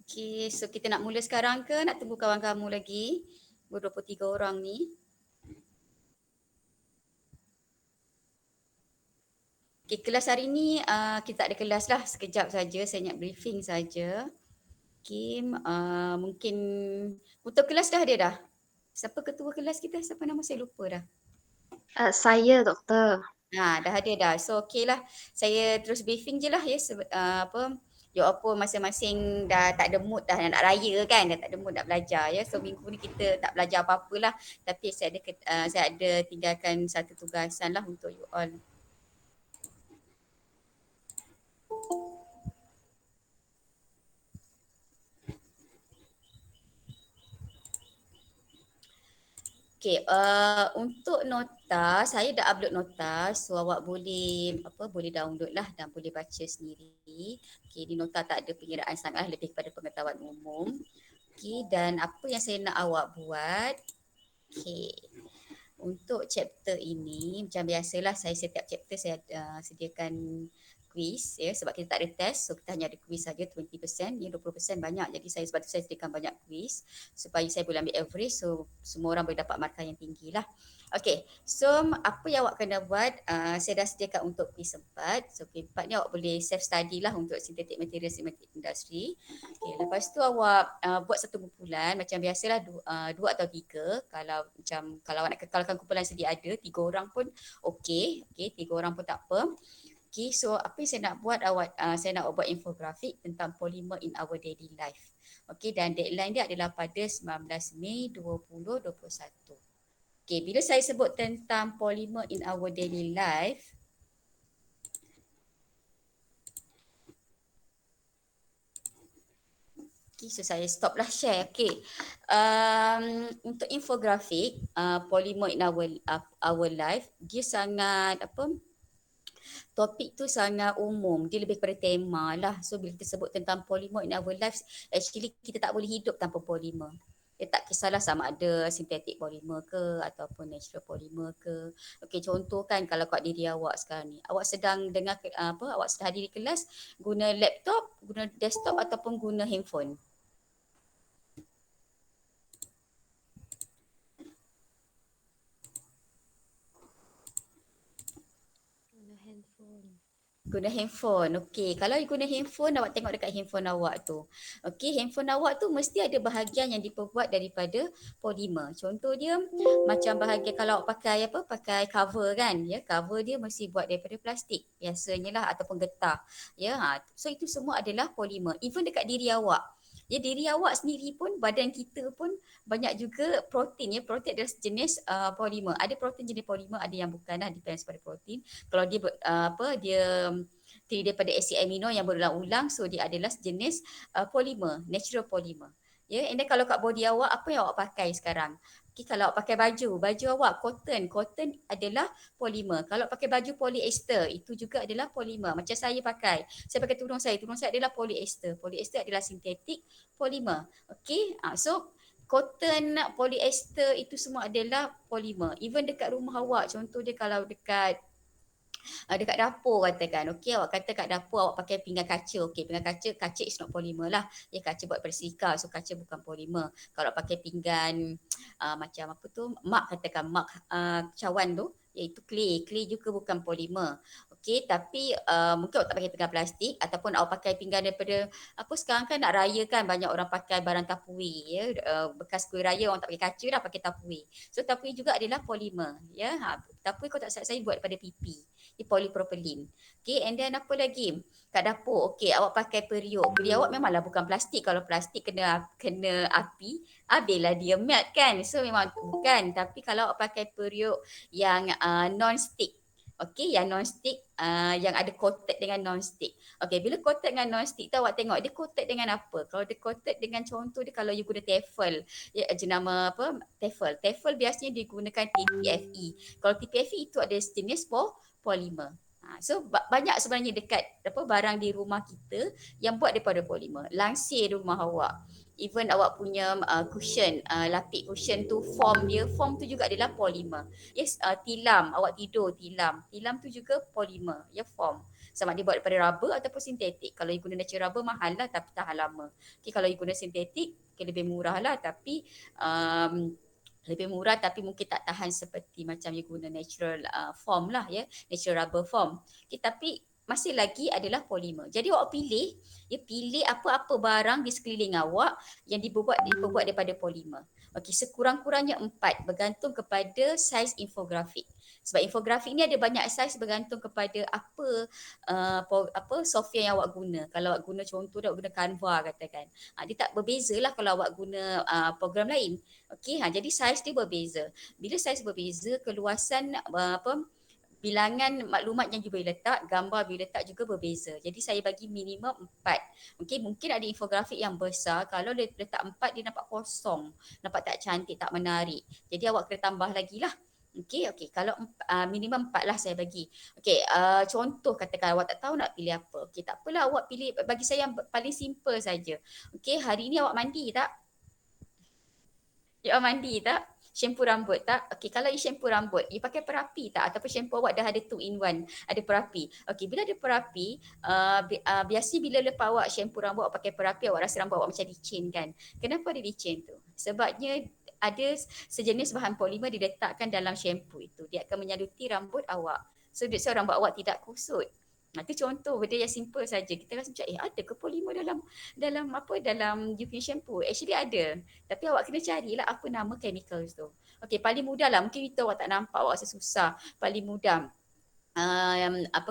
Okay, so kita nak mula sekarang ke nak tunggu kawan kamu lagi? 23 orang ni. Okay, kelas hari ni kita tak ada kelas lah. Sekejap saja, saya nak briefing saja. Kim, mungkin untuk kelas dah ada dah. Siapa ketua kelas kita? Siapa nama saya lupa dah. Saya doktor. Dah ada dah. So okay lah. Saya terus briefing je lah ya. Apa masing-masing dah tak ada mood dah nak raya kan. Dah tak ada mood nak belajar ya. So minggu ni kita tak belajar apa-apa lah. Tapi saya ada tinggalkan satu tugasan lah untuk you all. Okay, untuk nota, saya dah upload nota, so awak boleh download lah dan boleh baca sendiri. Okay, di nota tak ada pengiraan sangat, lebih kepada pengetahuan umum. Okay, dan apa yang saya nak awak buat, okay, untuk chapter ini, macam biasalah saya setiap chapter saya sediakan quiz ya, sebab kita tak ada test, so kita hanya ada quiz saja 20%, ya 20% banyak, jadi sebab tu saya sediakan banyak quiz supaya saya boleh ambil average, so semua orang boleh dapat markah yang tinggi lah. Okay, so apa yang awak kena buat, saya dah sediakan untuk quiz 4, so quiz 4 ni awak boleh self study lah untuk synthetic materials industry. Okay, lepas tu awak buat satu kumpulan, macam biasalah dua atau tiga, kalau awak nak kekalkan kumpulan sedia ada, 3 orang pun okey, 3 orang pun tak apa. Okay, so apa yang saya nak buat saya nak buat infografik tentang polymer in our daily life. Okay, dan deadline dia adalah pada 19 Mei 2021. Okay, bila saya sebut tentang polymer in our daily life, okay, so saya stop lah share. Okay, untuk infografik polymer in our life, dia sangat topik tu sangat umum, dia lebih kepada tema lah. So bila kita sebut tentang polymer in our lives, actually kita tak boleh hidup tanpa polymer. Tak kisahlah sama ada sintetik polymer ke ataupun natural polymer ke. Okey, contoh kan kalau kat diri awak sekarang ni, awak sedang dengar awak sedang hadir di kelas guna laptop, guna desktop ataupun guna handphone. Guna handphone. Okey, kalau you guna handphone, awak tengok dekat handphone awak tu. Okey, handphone awak tu mesti ada bahagian yang diperbuat daripada polimer. Contoh dia macam bahagian kalau awak pakai cover kan, ya, cover dia mesti buat daripada plastik biasanya lah ataupun getah. Ya, so itu semua adalah polimer. Even dekat diri awak. Ya, diri awak sendiri pun, badan kita pun banyak juga protein ya. Protein adalah jenis polimer. Ada protein jenis polimer, ada yang bukan lah, depends pada protein. Kalau dia dia terdiri daripada asid amino yang berulang-ulang, so dia adalah sejenis polimer, natural polymer. Ya, and then kalau kat body awak, apa yang awak pakai sekarang? Okay, kalau awak pakai baju awak cotton adalah polimer. Kalau pakai baju polyester, itu juga adalah polimer. Macam saya pakai tudung saya adalah polyester. Polyester adalah sintetik polimer. Okay, so cotton, polyester itu semua adalah polimer. Even dekat rumah awak, contoh dia kalau dekat dapur katakan, okey, awak kata kat dapur awak pakai pinggan kaca, okey, pinggan kaca is not polymer lah, ya, kaca buat daripada silika, so kaca bukan polymer. Kalau pakai pinggan macam apa tu, mak katakan, mak cawan tu, iaitu clay juga bukan polymer. Okey, tapi mungkin awak tak pakai pinggan plastik ataupun awak pakai pinggan daripada apa, sekarang kan nak raya kan banyak orang pakai barang tupperware ya, bekas kuih raya orang tak pakai kaca dah, pakai tupperware. So tupperware juga adalah polymer ya. Tupperware kalau tak salah saya buat daripada pipi, polypropylene. Okay, and then apa lagi? Kat dapur, okay, awak pakai periuk. Periuk awak memanglah bukan plastik. Kalau plastik kena api, habislah dia melt kan. So memang bukan. Tapi kalau awak pakai periuk yang non-stick, okay, yang non-stick, yang ada coated dengan non-stick. Okay, bila coated dengan non-stick tu awak tengok dia coated dengan apa? Kalau dia coated dengan, contoh dia kalau you guna tefal, ya, jenama apa? Tefal. Tefal biasanya digunakan TPFE. Kalau TPFE itu ada jenis polimer. So banyak sebenarnya dekat barang di rumah kita yang buat daripada polimer. Langsir rumah awak. even awak punya cushion, lapik cushion tu form tu juga adalah polimer. Yes, tilam, awak tidur tilam tu juga polimer, ya form. Sama ada buat daripada rubber ataupun sintetik. Kalau you guna natural rubber mahal lah tapi tahan lama. Okay, kalau you guna sintetik, lebih murah lah tapi um, lebih murah tapi mungkin tak tahan seperti macam you guna natural form lah ya, natural rubber form. Okay, tapi masih lagi adalah polimer. Jadi awak pilih apa-apa barang di sekeliling awak yang diperbuat daripada polimer. Okey, sekurang-kurangnya 4 bergantung kepada saiz infografik. Sebab infografik ni ada banyak saiz bergantung kepada apa software yang awak guna. Kalau awak guna contoh awak guna Canva katakan. Dia tak berbeza lah kalau awak guna program lain. Okey, jadi saiz dia berbeza. Bila saiz berbeza, keluasan bilangan maklumat yang you boleh letak, gambar boleh letak juga berbeza. Jadi saya bagi minimum 4. Okey, mungkin ada infografik yang besar, kalau letak 4 dia nampak kosong, nampak tak cantik, tak menarik. Jadi awak kena tambah lagi lah. Okey, kalau minimum 4 lah saya bagi. Okey, contoh katakan awak tak tahu nak pilih apa. Okey, tak apalah awak pilih, bagi saya yang paling simple saja. Okey, hari ni awak mandi tak? You mandi tak? Shampoo rambut tak? Okey, kalau you shampoo rambut, you pakai perapi tak? Ataupun shampoo awak dah ada 2 in 1, ada perapi. Okey, bila ada perapi, biasanya bila lepas awak shampoo rambut, awak pakai perapi, awak rasa rambut awak macam licin kan? Kenapa dia licin tu? Sebabnya ada sejenis bahan polimer diletakkan dalam shampoo itu. Dia akan menyaluti rambut awak. So rambut awak tidak kusut. Itu contoh benda yang simple saja. Kita rasa macam ada ke polimer dalam you punya shampoo? Actually ada. Tapi awak kena carilah apa nama chemicals tu. Okey, paling mudah lah. Mungkin itu awak tak nampak, awak rasa susah. Paling mudah.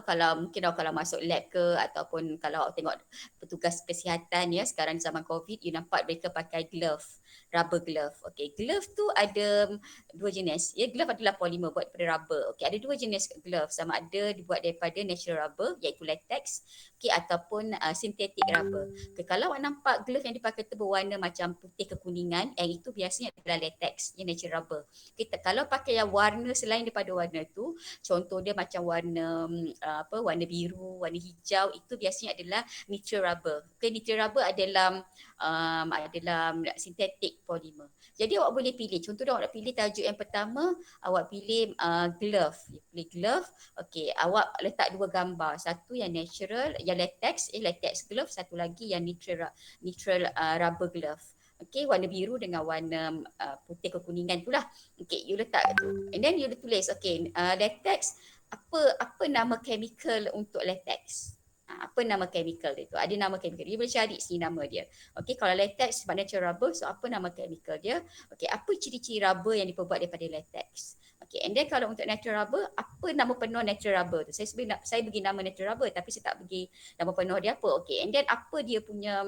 Kalau mungkin kalau masuk lab ke ataupun kalau awak tengok petugas kesihatan ya sekarang zaman COVID, you nampak mereka pakai glove, rubber glove. Okey, glove tu ada dua jenis. Ya, glove adalah polimer buat daripada rubber. Okey, ada dua jenis glove, sama ada dibuat daripada natural rubber iaitu latex, okey, ataupun synthetic rubber. Okay, kalau awak nampak glove yang dipakai tu berwarna macam putih kekuningan, yang itu biasanya adalah latex, yang natural rubber. Kita kalau pakai yang warna selain daripada warna tu, contoh dia macam warna biru, warna hijau, itu biasanya adalah natural rubber. Okay, natural rubber adalah synthetic polymer. Jadi awak boleh pilih, contoh dia awak nak pilih tajuk yang pertama, awak pilih glove. Pilih glove, okey, awak letak dua gambar, satu yang natural, yang latex glove, satu lagi yang neutral rubber glove. Okey, warna biru dengan warna putih kekuningan itulah. Okey, you letak tu. And then you tulis, okey, latex, apa nama chemical untuk latex? Apa nama chemical dia tu? Ada nama chemical. You boleh cari sini nama dia. Okey, kalau latex sebab natural rubber, so apa nama chemical dia? Okey, apa ciri-ciri rubber yang diperbuat daripada latex? Okey, and then kalau untuk natural rubber, apa nama penuh natural rubber tu? Saya bagi nama natural rubber tapi saya tak bagi nama penuh dia apa. Okey, and then apa dia punya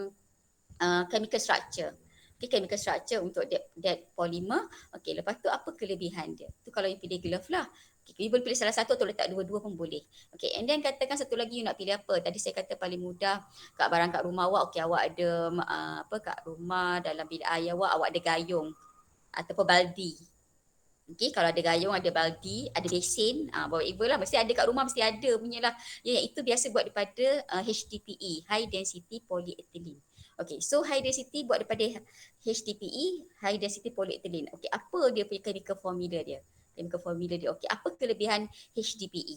chemical structure? Okay, chemical structure untuk that polymer. Okay, lepas tu apa kelebihan dia? Tu kalau you pilih glove lah. Okay, you boleh pilih salah satu atau letak dua-dua pun boleh. Okay, and then katakan satu lagi you nak pilih apa? Tadi saya kata paling mudah kat barang kat rumah awak. Okay, awak ada kat rumah dalam bilik air awak ada gayung ataupun baldi. Okay, kalau ada gayung, ada baldi, ada besin, whatever lah, mesti ada kat rumah, mesti ada punya lah. Ya, itu biasa buat daripada HDPE, High Density Polyethylene. Okay, so high density buat daripada HDPE, High Density Polyethylene. Okay, apa dia punya chemical formula dia? Chemical formula dia, okay, apa kelebihan HDPE?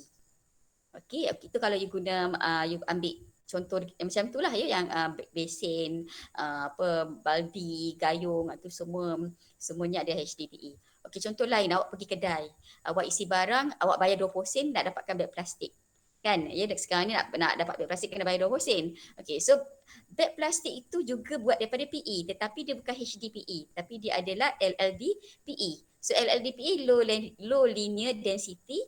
Okay, itu kalau you guna, you ambil contoh macam tu lah ya, yang besin, baldi, gayung, itu semuanya ada HDPE. Okey, contoh lain, awak pergi kedai, awak isi barang, awak bayar 20 sen nak dapatkan beg plastik. Kan? Ya, sekarang ni nak dapat beg plastik kena bayar 20 sen. Okey, so beg plastik itu juga buat daripada PE, tetapi dia bukan HDPE, tapi dia adalah LLDPE. So LLDPE, low linear density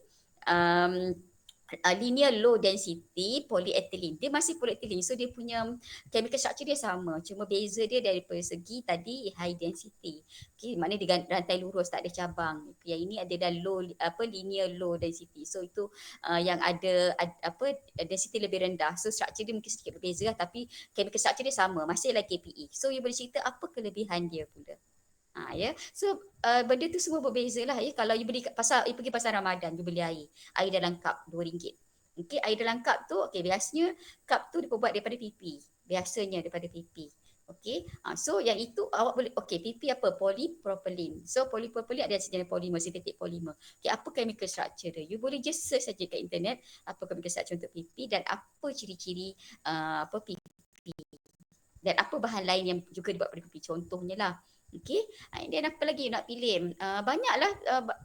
linear low density polyethylene. Dia masih polyethylene, so dia punya chemical structure dia sama, cuma beza dia daripada segi tadi high density. Okay, maknanya dia rantai lurus, tak ada cabang. Yang ini adalah linear low density. So itu yang ada density lebih rendah. So structure dia mungkin sedikit berbeza lah, tapi chemical structure dia sama, masih lagi KPE. So you boleh cerita apa kelebihan dia pula. Ya. So benda tu semua berbeza lah ya. Kalau you beli kat pasar, you pergi pasar Ramadan, you beli air dalam cup RM2. Okey, air dalam cup tu, okey, biasanya cup tu diperbuat daripada pipi. Biasanya daripada pipi. Okey, so yang itu awak boleh, okey, PP apa? Polypropylene. So polypropylene ada sejenis polimer, sintetik polimer. Okey, apa chemical structure dia? You boleh just search saja kat internet apa chemical structure untuk PP dan apa ciri-ciri apa PP dan apa bahan lain yang juga dibuat pada PP. Contohnya lah. Okey, dan apa lagi nak pilih? Banyaklah,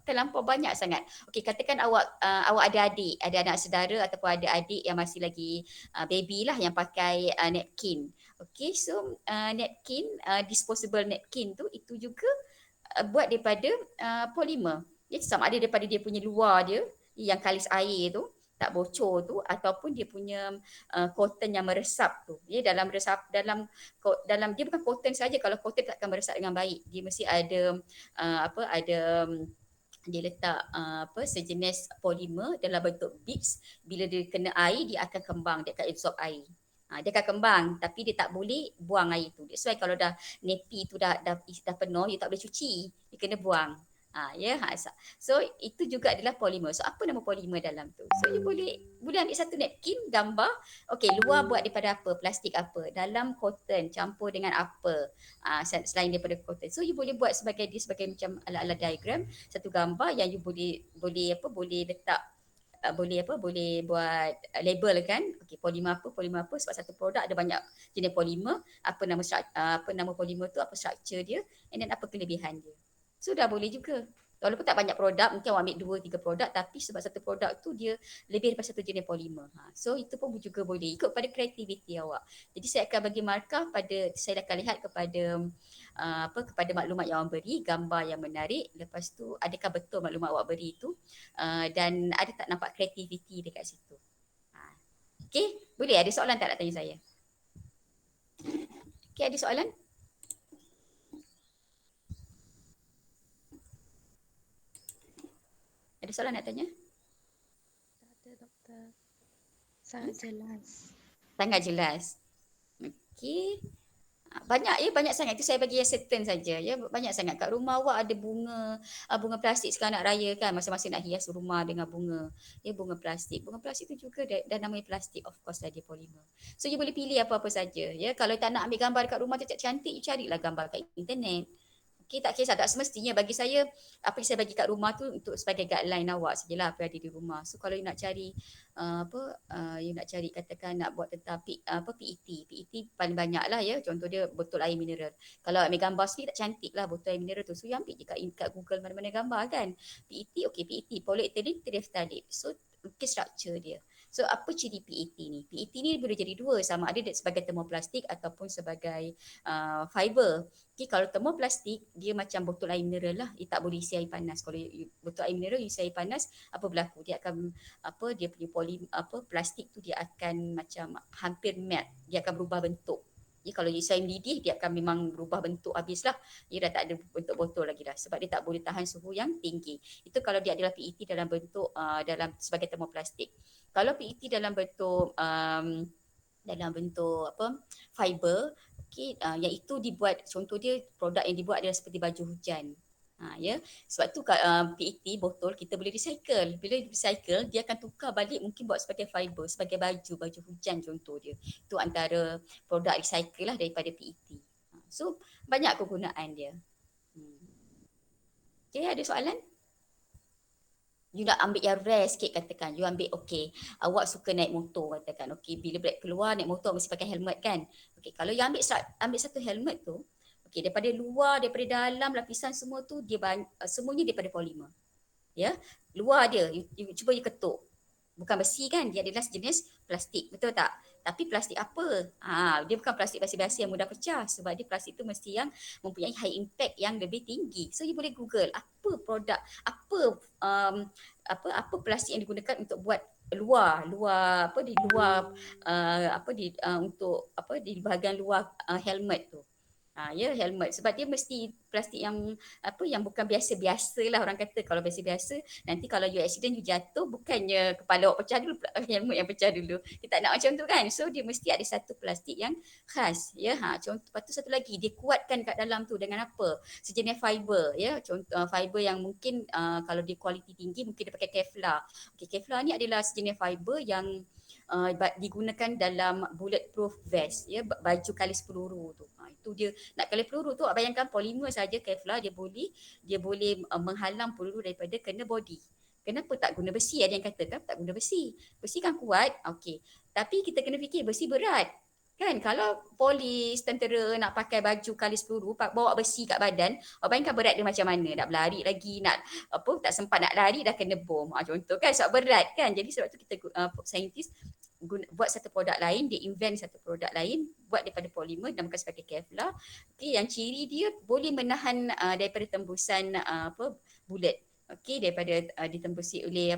terlampau banyak sangat. Okey, katakan awak ada adik, ada anak saudara ataupun ada adik yang masih lagi baby lah yang pakai napkin. Okey, so napkin, disposable napkin tu itu juga buat daripada polimer. Jadi sama ada daripada dia punya luar dia yang kalis air tu tak bocor tu ataupun dia punya cotton yang meresap tu. Dia dalam resap dalam dia bukan cotton saja, kalau cotton tak akan meresap dengan baik. Dia mesti ada dia letak sejenis polimer dalam bentuk beads. Bila dia kena air dia akan kembang, dia akan absorb air. Dia akan kembang tapi dia tak boleh buang air tu. That's why kalau dah nappy tu dah penuh, you tak boleh cuci. You kena buang. So itu juga adalah polimer. So apa nama polimer dalam tu? So you boleh ambil satu napkin, gambar. Okay, luar buat daripada apa? Plastik apa? Dalam cotton, campur dengan apa? Selain daripada cotton. So you boleh buat sebagai macam ala-ala diagram, satu gambar yang you boleh letak boleh buat label kan. Okey, polimer apa sebab satu produk ada banyak jenis polimer, apa nama polimer tu, apa structure dia, and then apa kelebihan dia. So dah boleh juga. Walaupun tak banyak produk, mungkin awak ambil 2-3 produk, tapi sebab satu produk tu dia lebih daripada satu jenis polimer. So itu pun juga boleh ikut pada kreativiti awak. Jadi saya akan bagi markah saya akan lihat kepada maklumat yang awak beri, gambar yang menarik. Lepas tu adakah betul maklumat awak beri itu dan ada tak nampak kreativiti dekat situ. Okey, boleh ada soalan tak nak tanya saya? Okey, ada soalan? Ada soalan nak tanya? Tak ada doktor. Sangat jelas. Sangat jelas. Okey. Banyak sangat. Itu saya bagi yang certain saja. Ya, banyak sangat. Kat rumah awak ada bunga plastik sekarang nak raya kan. Masa-masa nak hias rumah dengan bunga. Ya, bunga plastik. Bunga plastik tu juga dah namanya plastik. Of course dia polimer. So, you boleh pilih apa-apa saja. Ya, kalau tak nak ambil gambar dekat rumah cantik-cantik, you carilah gambar kat internet. Okey, tak kisah, tak semestinya. Bagi saya, apa yang saya bagi kat rumah tu untuk sebagai guideline awak sajalah apa yang ada di rumah. So kalau you nak cari you nak cari katakan nak buat tentang PET paling banyak lah ya. Contoh dia botol air mineral. Kalau ambil gambar sendiri tak cantik lah botol air mineral tu. So you ambil je kat Google mana-mana gambar kan. PET, okey PET, polyethylene terephthalate. So okay, structure dia. So apa ciri PET ni? PET ni boleh jadi dua, sama ada sebagai termoplastik ataupun sebagai fiber. Okay, kalau termoplastik dia macam botol air mineral lah. Dia tak boleh isi air panas. Kalau botol air mineral isi air panas, apa berlaku? Dia akan dia punya plastik tu dia akan macam hampir melt. Dia akan berubah bentuk. Jadi kalau isi air mendidih dia akan memang berubah bentuk habislah. Dia dah tak ada bentuk botol lagi dah sebab dia tak boleh tahan suhu yang tinggi. Itu kalau dia adalah PET dalam bentuk sebagai termoplastik. Kalau PET dalam bentuk fiber, okey, yang itu dibuat, contoh dia produk yang dibuat adalah seperti baju hujan. Ya, sebab tu PET botol kita boleh recycle. Bila recycle dia akan tukar balik mungkin buat sebagai fiber, sebagai baju hujan contoh dia. Itu antara produk recycle lah daripada PET. So banyak kegunaan dia. Okey, ada soalan? You nak ambil yang rare sikit katakan. You ambil awak suka naik motor katakan. Bila break keluar naik motor mesti pakai helmet kan. Kalau you ambil satu helmet tu, daripada luar, daripada dalam, lapisan semua tu semuanya daripada polimer. Ya, luar dia you cuba you ketuk. Bukan besi kan, dia adalah sejenis plastik, betul tak? Tapi plastik apa? Dia bukan plastik biasa-biasa yang mudah pecah sebab dia plastik tu mesti yang mempunyai high impact yang lebih tinggi. So you boleh Google apa produk, apa plastik yang digunakan untuk buat di bahagian luar helmet tu. Ya, helmet sebab dia mesti plastik yang bukan biasa-biasalah orang kata. Kalau biasa-biasa nanti kalau you accident you jatuh bukannya kepala awak pecah dulu, helmet yang pecah dulu. Dia tak nak macam tu kan. So dia mesti ada satu plastik yang khas ya. Contoh lepas tu satu lagi dia kuatkan kat dalam tu dengan apa? Sejenis fiber ya. Contoh fiber yang mungkin kalau dia kualiti tinggi mungkin dia pakai Kevlar. Kevlar ni adalah sejenis fiber yang digunakan dalam bulletproof vest, ya, baju kalis peluru tu. Itu dia, nak kalis peluru tu bayangkan polimer saja Kevlar dia boleh menghalang peluru daripada kena body. Kenapa tak guna besi? Ada yang kata kan tak guna besi. Besi kan kuat, okey. Tapi kita kena fikir besi berat. Kan kalau polis tentera nak pakai baju kalis peluru, bawa besi kat badan, bayangkan berat dia macam mana, nak berlari lagi, nak apa, tak sempat nak lari dah kena bom. Contoh kan, sebab berat kan. Jadi sebab tu kita saintis buat satu produk lain, dia invent satu produk lain, buat daripada polimer, namakan sebagai Kevlar. Okay, yang ciri dia boleh menahan daripada tembusan bullet. Okay, daripada ditembusi oleh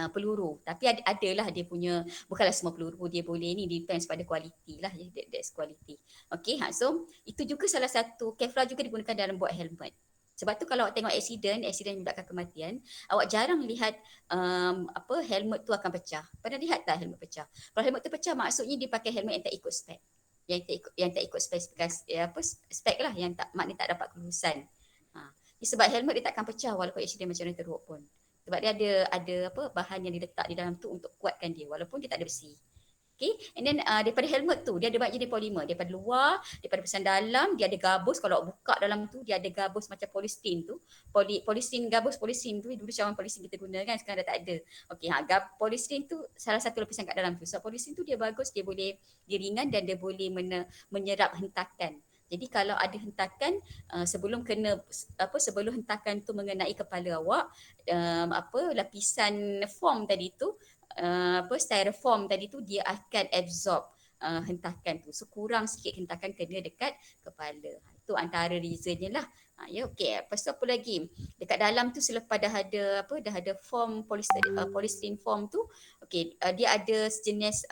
peluru. Tapi adalah dia punya, bukanlah semua peluru dia boleh ni, depends pada kualiti lah, that's quality. Okay, so itu juga salah satu, Kevlar juga digunakan dalam buat helmet. Sebab tu kalau awak tengok aksiden menyebabkan kematian, awak jarang lihat helmet tu akan pecah. Pernah lihat tak helmet pecah? Kalau helmet tu pecah, maksudnya dia pakai helmet yang tak ikut spek. Yang tak ikut spesifikasi, spek lah, yang tak, maknanya tak dapat kelulusan. Sebab helmet dia takkan pecah walaupun aksiden macam mana teruk pun. Sebab dia ada bahan yang diletak di dalam tu untuk kuatkan dia walaupun dia tak ada besi. Okay, and then daripada helmet tu dia ada banyak jenis polimer, daripada luar, daripada pesan dalam, dia ada gabus. Kalau buka dalam tu dia ada gabus macam polystyrene tu, gabus polystyrene tu dulu cawan polystyrene kita guna kan, sekarang dah tak ada. Okey, polystyrene tu salah satu lapisan kat dalam tu. So polystyrene tu dia bagus, dia ringan dan dia boleh menyerap hentakan. Jadi kalau ada hentakan sebelum hentakan tu mengenai kepala awak, lapisan foam tadi tu, styrofoam tadi tu, dia akan absorb hentakan tu. So kurang sikit hentakan kena dekat kepala. Itu antara reasonnya lah. Ya, okey. Lepas tu apa lagi? Dekat dalam tu selepas dah ada foam polystyrene foam tu, okey, dia ada sejenis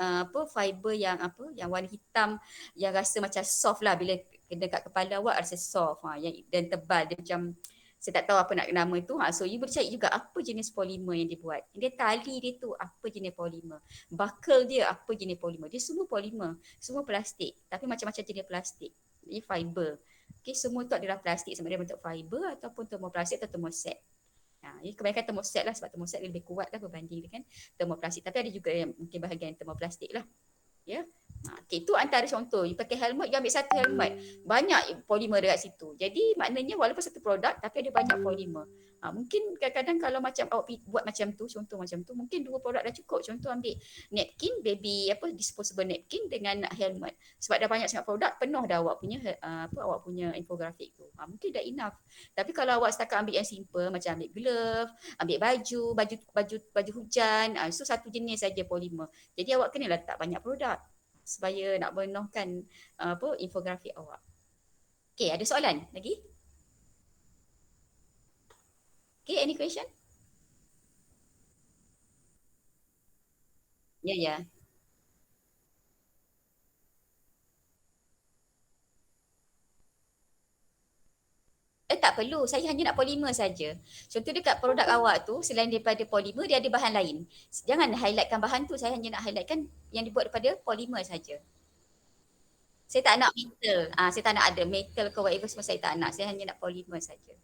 fiber yang warna hitam yang rasa macam soft lah, bila kena kat kepala awak rasa soft, dan tebal, dia macam saya tak tahu apa nak nama tu. So you boleh cari juga apa jenis polimer yang dibuat. Dia tali dia tu apa jenis polimer. Buckle dia apa jenis polimer. Dia semua polimer, semua plastik, tapi macam-macam jenis plastik. Ini fiber. Okay, semua tu adalah plastik, sama ada bentuk fiber ataupun thermoplastik atau thermoset. Ini kebanyakan thermoset lah, sebab thermoset lebih kuat lah berbanding dengan thermoplastik. Tapi ada juga yang mungkin bahagian thermoplastik lah. Ya. Okay, itu antara contoh. You pakai helmet, you ambil satu helmet, banyak polimer dekat situ. Jadi maknanya walaupun satu produk tapi ada banyak polimer. Mungkin kadang-kadang kalau macam awak buat macam tu, contoh macam tu, mungkin 2 produk dah cukup. Contoh ambil napkin, disposable napkin dengan helmet. Sebab dah banyak sangat produk, penuh dah awak punya infografik tu. Mungkin dah enough. Tapi kalau awak setakat ambil yang simple, macam ambil glove, ambil baju hujan, so satu jenis saja polimer. Jadi awak kena letak banyak produk supaya nak penuhkan infografik awak. Okay, ada soalan lagi? Okay, any question? Ya, ya. Tak perlu, saya hanya nak polimer saja. Contoh dekat produk awak tu, selain daripada polimer, dia ada bahan lain. Jangan highlightkan bahan tu, saya hanya nak highlightkan yang dibuat daripada polimer saja. Saya tak nak metal. Saya tak nak ada metal ke whatever semua, saya tak nak. Saya hanya nak polimer saja.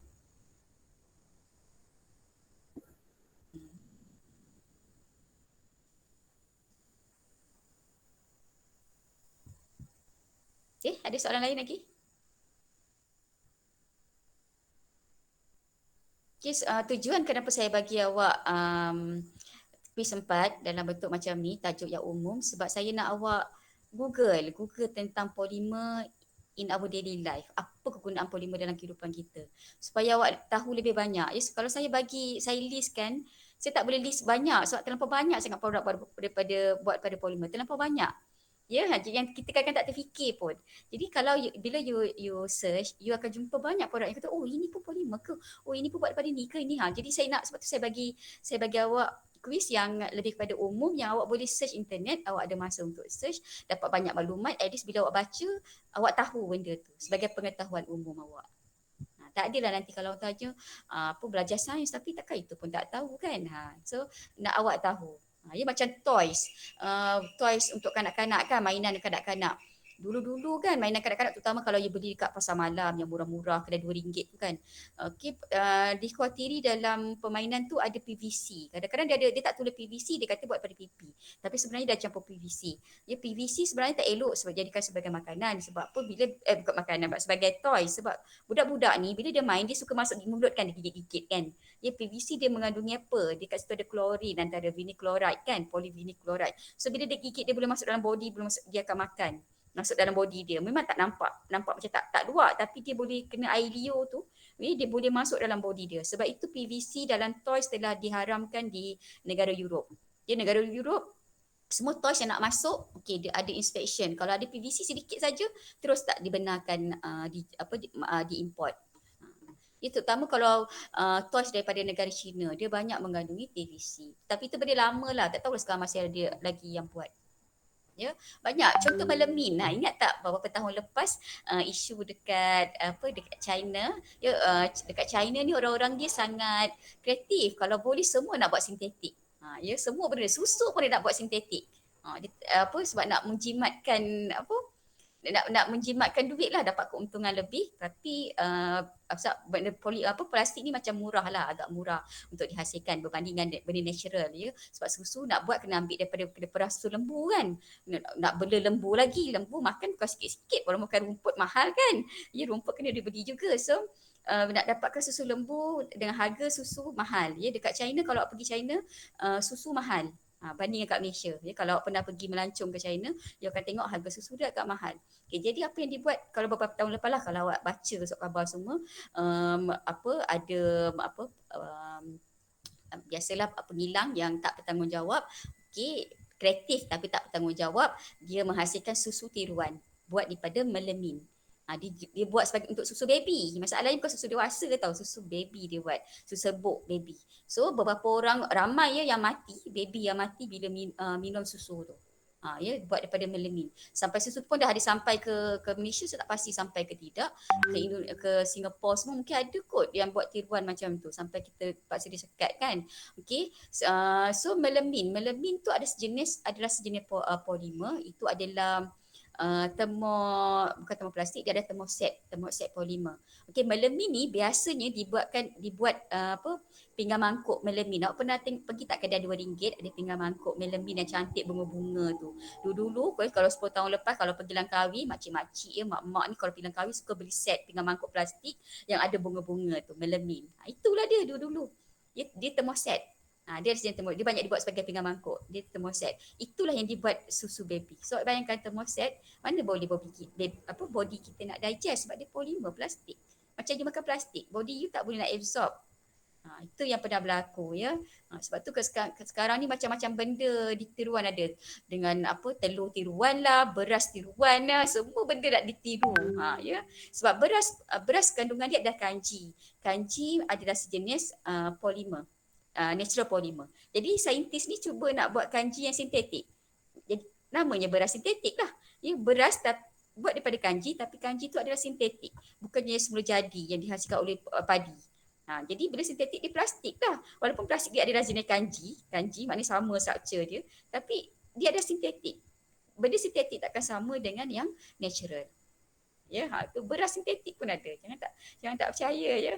Okay, ada soalan lain lagi? Okay, tujuan kenapa saya bagi awak P4 dalam bentuk macam ni, tajuk yang umum, sebab saya nak awak Google tentang polimer in our daily life. Apa kegunaan polimer dalam kehidupan kita. Supaya awak tahu lebih banyak. Kalau saya listkan, saya tak boleh list banyak sebab terlampau banyak sangat produk buat pada polimer. Terlampau banyak. Ya, yang kita kadang-kadang tak terfikir pun. Jadi kalau bila you search, you akan jumpa banyak produk yang kata, oh ini pun polimer ke? Oh ini pun buat daripada ni ke? Ini Jadi sebab tu saya bagi awak kuis yang lebih kepada umum, yang awak boleh search internet, awak ada masa untuk search, dapat banyak maklumat, at least bila awak baca, awak tahu benda tu sebagai pengetahuan umum awak. Tak adalah nanti kalau tanya belajar sains tapi takkan itu pun tak tahu kan. So nak awak tahu. Ya, macam toys. Toys untuk kanak-kanak kan, mainan kanak-kanak. Dulu-dulu kan mainan kanak-kanak, terutama kalau you beli dekat pasar malam yang murah-murah, kedai RM2 tu kan. Okey, dikhawatiri dalam permainan tu ada PVC. Kadang-kadang dia tak tulis PVC, dia kata buat pada pipi. Tapi sebenarnya dah campur PVC. Ya, PVC sebenarnya tak elok sebab jadikan sebagai makanan. Sebab apa? Bukan makanan, sebagai toy. Sebab budak-budak ni bila dia main, dia suka masuk di mulut kan, dia gigit-gigit kan. Ya, PVC dia mengandungi apa? Dia kat situ ada klorin, antara vinyl chloride kan, polyvinyl chloride. So bila dia gigit, dia boleh masuk dalam body, boleh masuk, dia akan makan masuk dalam body dia. Memang tak nampak macam tak luar, tapi dia boleh kena air liur tu, dia boleh masuk dalam body dia. Sebab itu PVC dalam toys telah diharamkan di negara Europe. Dia negara Europe, semua toys yang nak masuk, dia ada inspection. Kalau ada PVC sedikit saja, terus tak dibenarkan di import. Itu terutama kalau toys daripada negara China, dia banyak mengandungi PVC. Tapi itu benda lama lah, tak tahu sekarang masih ada lagi yang buat. Ya, banyak contoh melamin. Ingat tak beberapa tahun lepas isu dekat China, ya, dekat China ni orang-orang dia sangat kreatif. Kalau boleh semua nak buat sintetik. Ya, semua benda, susu pun dia nak buat sintetik. Sebab nak menjimatkan nak menjimatkan duit lah, dapat keuntungan lebih. Tapi benda plastik ni macam murah lah, agak murah untuk dihasilkan berbanding dengan benda natural ya. Sebab susu nak buat kena ambil daripada susu lembu kan, nak bela lembu lagi, lembu makan bukan sikit-sikit, kalau makan rumput mahal kan ya, rumput kena dibeli juga. So nak dapatkan susu lembu dengan harga susu mahal ya. Dekat China, kalau pergi China, susu mahal banding kat Malaysia ya. Kalau pernah pergi melancong ke China, you akan tengok harga susu dia agak mahal. Jadi apa yang dibuat kalau beberapa tahun lepas lah, kalau awak baca surat khabar semua, ada biasalah pengilang yang tak bertanggungjawab, kreatif tapi tak bertanggungjawab, dia menghasilkan susu tiruan buat daripada melamin. Dia buat sebagai untuk susu baby. Masalahnya bukan susu dewasa ke tau, susu baby dia buat, susu serbuk baby. So beberapa orang, ramai yang mati, baby yang mati bila minum susu tu. Ya, buat daripada melamin. Sampai susu pun dah ada sampai ke Malaysia, saya tak pasti sampai ke tidak. Ke Singapura semua mungkin ada kot yang buat tiruan macam tu, sampai kita paksa dia sekat kan. So melamin tu adalah sejenis polimer. Itu adalah bukan termoplastik, dia ada termoset polimer. Melamin ni biasanya dibuat pinggan mangkuk melamin. Awak pernah pergi tak kedai RM2 ada pinggan mangkuk melamin yang cantik bunga-bunga tu. Dulu kalau 10 tahun lepas, kalau pergi Langkawi, makcik-makcik mak-mak ni kalau pergi Langkawi suka beli set pinggan mangkuk plastik yang ada bunga-bunga tu, melamin. Itulah dia dulu. Dia termoset. Dia banyak dibuat sebagai pinggan mangkuk. Dia termoset. Itulah yang dibuat susu baby. So bayangkan termoset, mana boleh body kita nak digest sebab dia polimer plastik. Macam dia makan plastik, body you tak boleh nak absorb. Itu yang pernah berlaku ya. Sebab tu sekarang ni macam-macam benda ditiruan ada. Dengan telur tiruan lah, beras tiruan lah, semua benda nak ditiru. Ya. Sebab beras kandungan dia adalah kanji. Kanji adalah sejenis polimer. Natural polymer. Jadi saintis ni cuba nak buat kanji yang sintetik. Jadi namanya beras sintetik lah. Ya, beras buat daripada kanji, tapi kanji tu adalah sintetik. Bukannya semula jadi yang dihasilkan oleh padi. Jadi bila sintetik dia plastik lah. Walaupun plastik dia adalah jenis kanji maknanya sama struktur dia, tapi dia ada sintetik. Benda sintetik takkan sama dengan yang natural. Ya, tu beras sintetik pun ada. Jangan tak percaya ya.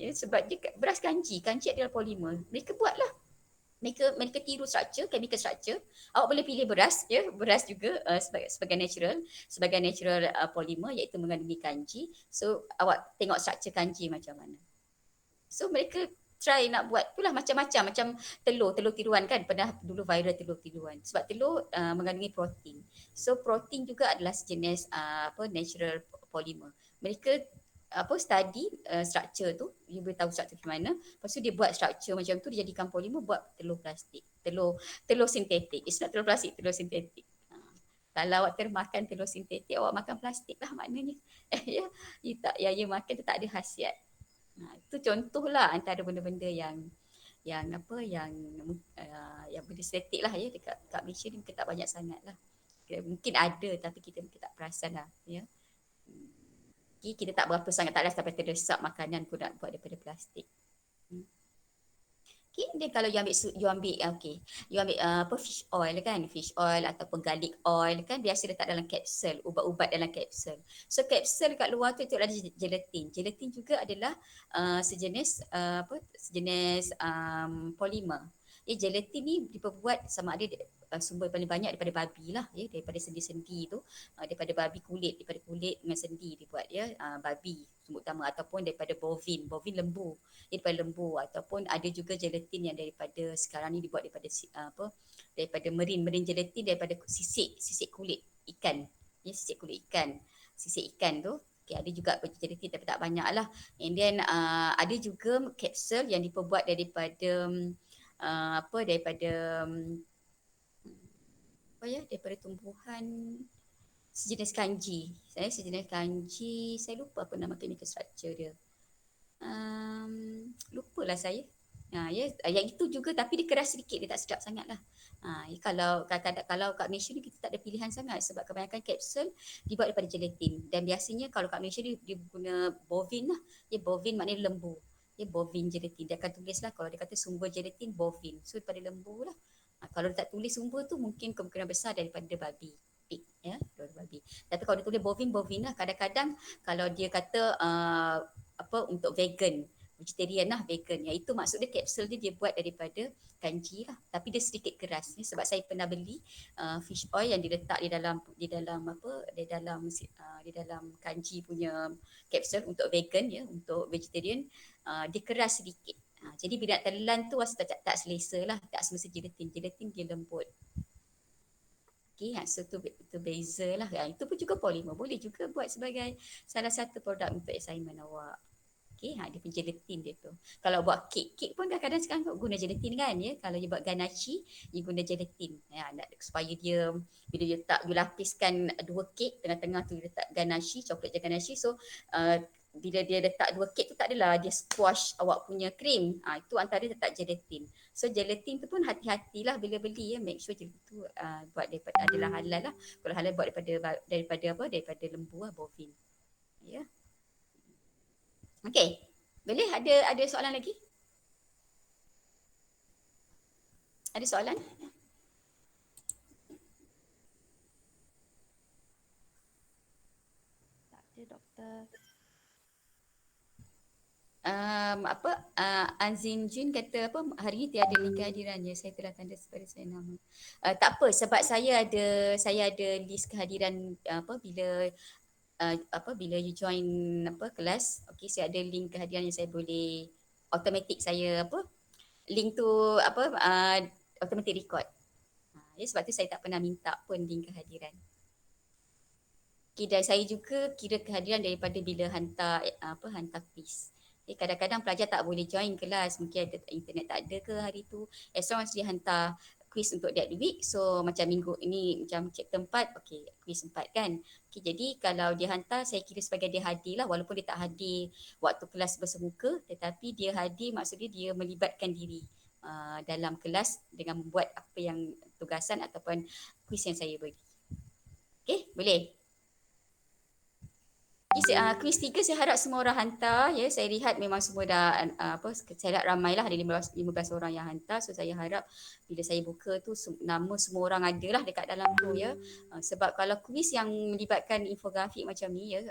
Ya, sebab dia beras kanji adalah polimer. Mereka buatlah. Mereka tiru chemical structure. Awak boleh pilih beras, ya, beras juga sebagai natural polimer, iaitu mengandungi kanji. So awak tengok structure kanji macam mana. So mereka try nak buat itulah macam-macam, macam telur tiruan kan, pernah dulu viral telur tiruan. Sebab telur mengandungi protein. So protein juga adalah sejenis natural polymer. Mereka study structure tu, dia boleh tahu structure macam mana. Lepas tu dia buat structure macam tu, dia jadikan polimer buat telur plastik. Telur sintetik. It's not telur plastik, telur sintetik. Kalau awak termakan telur sintetik, awak makan plastik lah maknanya. You makan tu tak ada khasiat. Itu contohlah antara benda-benda yang benda sintetik lah ya, dekat Malaysia ni mungkin tak banyak sangat lah. Mungkin ada tapi kita tak perasan lah ya. Kita tak berapa sangat, tak ada sampai terdesak makanan pun nak buat daripada plastik. Okay, dia kalau you ambil apa fish oil kan, fish oil ataupun garlic oil kan biasa letak dalam kapsul, ubat-ubat dalam kapsul. So kapsul kat luar tu ada gelatin. Gelatin juga adalah sejenis polimer. Ya, gelatin ni diperbuat sama ada sumber paling banyak daripada babi lah, ya, daripada sendi-sendi tu, daripada babi kulit, daripada kulit dengan sendi dibuat, ya, babi sumber utama, ataupun daripada bovin lembu, daripada lembu, ataupun ada juga gelatin yang daripada sekarang ni dibuat daripada daripada merin gelatin daripada sisik kulit ikan, ya, sisik ikan tu. Okay, ada juga gelatin tapi tak banyak lah. And then ada juga kapsul yang diperbuat daripada daripada daripada tumbuhan sejenis kanji. Saya lupa apa nama chemical structure dia. Lupalah saya. Ya, yang itu juga tapi dia keras sedikit, dia tak sedap sangat lah. Kalau kadang-kadang kalau kat Malaysia ni kita tak ada pilihan sangat sebab kebanyakan kapsul dibuat daripada gelatin, dan biasanya kalau kat Malaysia dia guna bovin lah. Ya, bovin maknanya lembu. Ya, bovin gelatin. Dia akan tulis lah kalau dia kata sumber gelatin bovin. So daripada lembu lah. Kalau dia tak tulis sumber tu mungkin kemungkinan besar daripada babi. Pig, ya, daripada babi. Tapi kalau dia tulis bovin lah. Kadang-kadang kalau dia kata untuk vegetarian lah, vegan. Yang itu maksudnya kapsul dia buat daripada kanji lah. Tapi dia sedikit keras ni sebab saya pernah beli fish oil yang diletak di dalam kanji punya kapsul untuk vegan, ya, untuk vegetarian, dia keras sedikit. Jadi bila nak telan tu rasa tak selesa lah, tak semasa gelatin dia lembut. Okay, so tu beza lah. Itu pun juga polimer, boleh juga buat sebagai salah satu produk untuk assignment awak. Okay, dia punya gelatin dia tu. Kalau buat kek pun kadang-kadang sekarang guna gelatin kan, ya. Kalau you buat ganache, you guna gelatin. Supaya dia, bila you lapiskan dua kek, tengah-tengah tu you letak ganache, coklat ganache. So, bila dia letak dua kek tu tak adalah dia squash awak punya krim. Itu antara letak gelatin. So, gelatin tu pun hati-hatilah bila beli, ya. Make sure gelatin tu buat daripada, adalah halal lah. Kalau halal buat daripada lembu lah, bovin. Ya. Okey. Boleh ada soalan lagi? Ada soalan? Tak ada doktor. Anzin Jun kata hari ini tiada link kehadirannya, saya telah tanda kepada saya nama. Tak apa, sebab saya ada list kehadiran bila you join kelas. Okey, saya ada link kehadiran yang saya boleh automatic, saya link tu automatic record. Ya, sebab tu saya tak pernah minta pun link kehadiran. Okay, dan saya juga kira kehadiran daripada bila hantar quiz. Kadang-kadang pelajar tak boleh join kelas, mungkin ada internet tak ada ke hari tu. As long as dia hantar quiz untuk that week, so macam minggu ini macam chapter 4, okay, quiz 4 kan. Okay, jadi kalau dia hantar, saya kira sebagai dia hadir lah, walaupun dia tak hadir waktu kelas bersemuka, tetapi dia hadir maksudnya dia melibatkan diri dalam kelas dengan membuat apa yang tugasan ataupun quiz yang saya bagi. Okay, boleh? Quiz 3 saya harap semua orang hantar, ya. Saya lihat memang semua dah saya lihat ramai lah, ada 15 orang yang hantar. So saya harap bila saya buka tu nama semua orang ada lah dekat dalam tu, ya. Sebab kalau quiz yang melibatkan infografik macam ni, ya,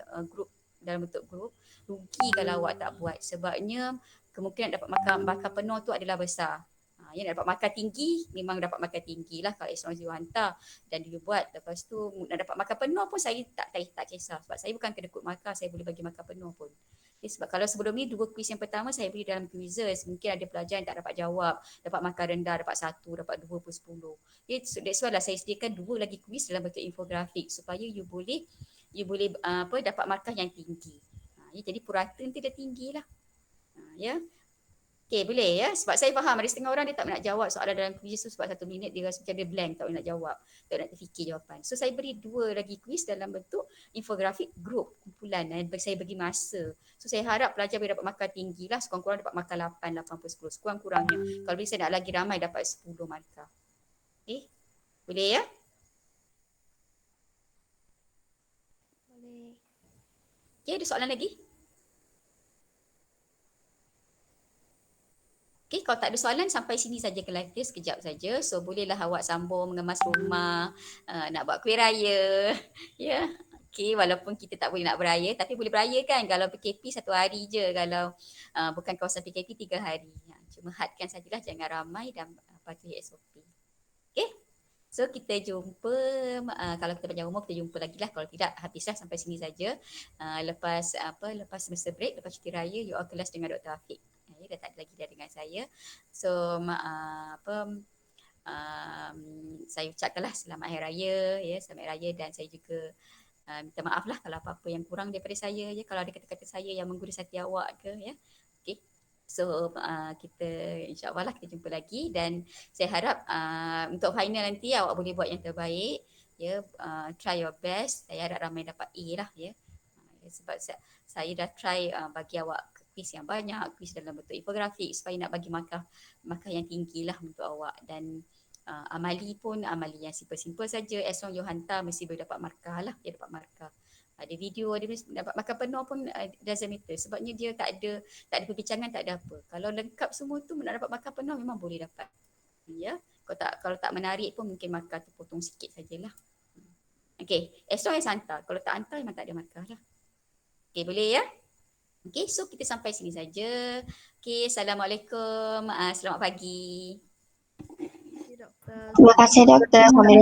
dalam bentuk grup, rugi kalau awak tak buat, sebabnya kemungkinan dapat markah penuh tu adalah besar. Ya, nak dapat markah tinggi, memang dapat markah tinggi lah kalau as you hantar dan dia buat. Lepas tu nak dapat markah penuh pun saya tak kisah, sebab saya bukan kedekut markah, saya boleh bagi markah penuh pun. Sebab kalau sebelum ni 2 kuis yang pertama saya beri dalam quizzes, mungkin ada pelajar yang tak dapat jawab, dapat markah rendah, dapat 1, dapat 2 per 10. That's why lah saya sediakan 2 lagi kuis dalam bentuk infografik supaya you boleh dapat markah yang tinggi. Jadi purata nanti dah tinggi lah. Ya. Okay, boleh, ya. Sebab saya faham ada setengah orang dia tak nak jawab soalan dalam kuis tu sebab 1 minit dia rasa macam dia blank, tak nak jawab, tak nak terfikir jawapan. So saya beri 2 lagi kuis dalam bentuk infografik grup kumpulan, dan saya bagi masa. So saya harap pelajar boleh dapat markah tinggi lah, sekurang-kurang dapat markah 8 per 10 sekurang-kurangnya. Kalau boleh saya nak lagi ramai dapat 10 markah. Okay, boleh, ya. Boleh. Okay, ada soalan lagi? Okay, kalau tak ada soalan sampai sini saja kelas dia sekejap saja. So bolehlah awak sambung mengemas rumah, nak buat kuih raya. Ya. Okay, walaupun kita tak boleh nak beraya tapi boleh beraya kan kalau PKP 1 hari je, kalau bukan kawasan PKP 3 hari. Cuma hadkan sajalah jangan ramai dan patuhi SOP. Okay. So kita jumpa, kalau kita panjang umur kita jumpa lagi lah, kalau tidak habislah sampai sini saja. Lepas semester break, lepas cuti raya, you all kelas dengan Dr. Afiq. Dah tak ada lagi dah dengan saya. So saya ucapkanlah selamat hari raya, ya, selamat hari raya, dan saya juga minta maaf lah kalau apa-apa yang kurang daripada saya, ya, kalau ada kata-kata saya yang menggurus hati awak ke, ya. Okay. So kita insyaAllah lah kita jumpa lagi, dan saya harap untuk final nanti awak boleh buat yang terbaik, ya. Try your best. Saya harap ramai dapat A lah, ya. Sebab saya dah try bagi awak quiz yang banyak, quiz dalam bentuk infografik supaya nak bagi markah yang tinggi lah untuk awak, dan amali pun amali yang simple-simple saja, as long you hantar mesti boleh dapat markah lah, dia dapat markah. Ada video, ada dapat markah penuh pun doesn't matter, sebabnya dia tak ada perbincangan, tak ada apa. Kalau lengkap semua tu nak dapat markah penuh memang boleh dapat, ya. Kalau tak menarik pun mungkin markah tu potong sikit sajalah. Okay, as long as hantar. Kalau tak hantar memang tak ada markah lah. Okay, boleh ya? Okay, so kita sampai sini saja. Okay, Assalamualaikum. Selamat pagi. Terima kasih doktor. Terima kasih doktor. Sampai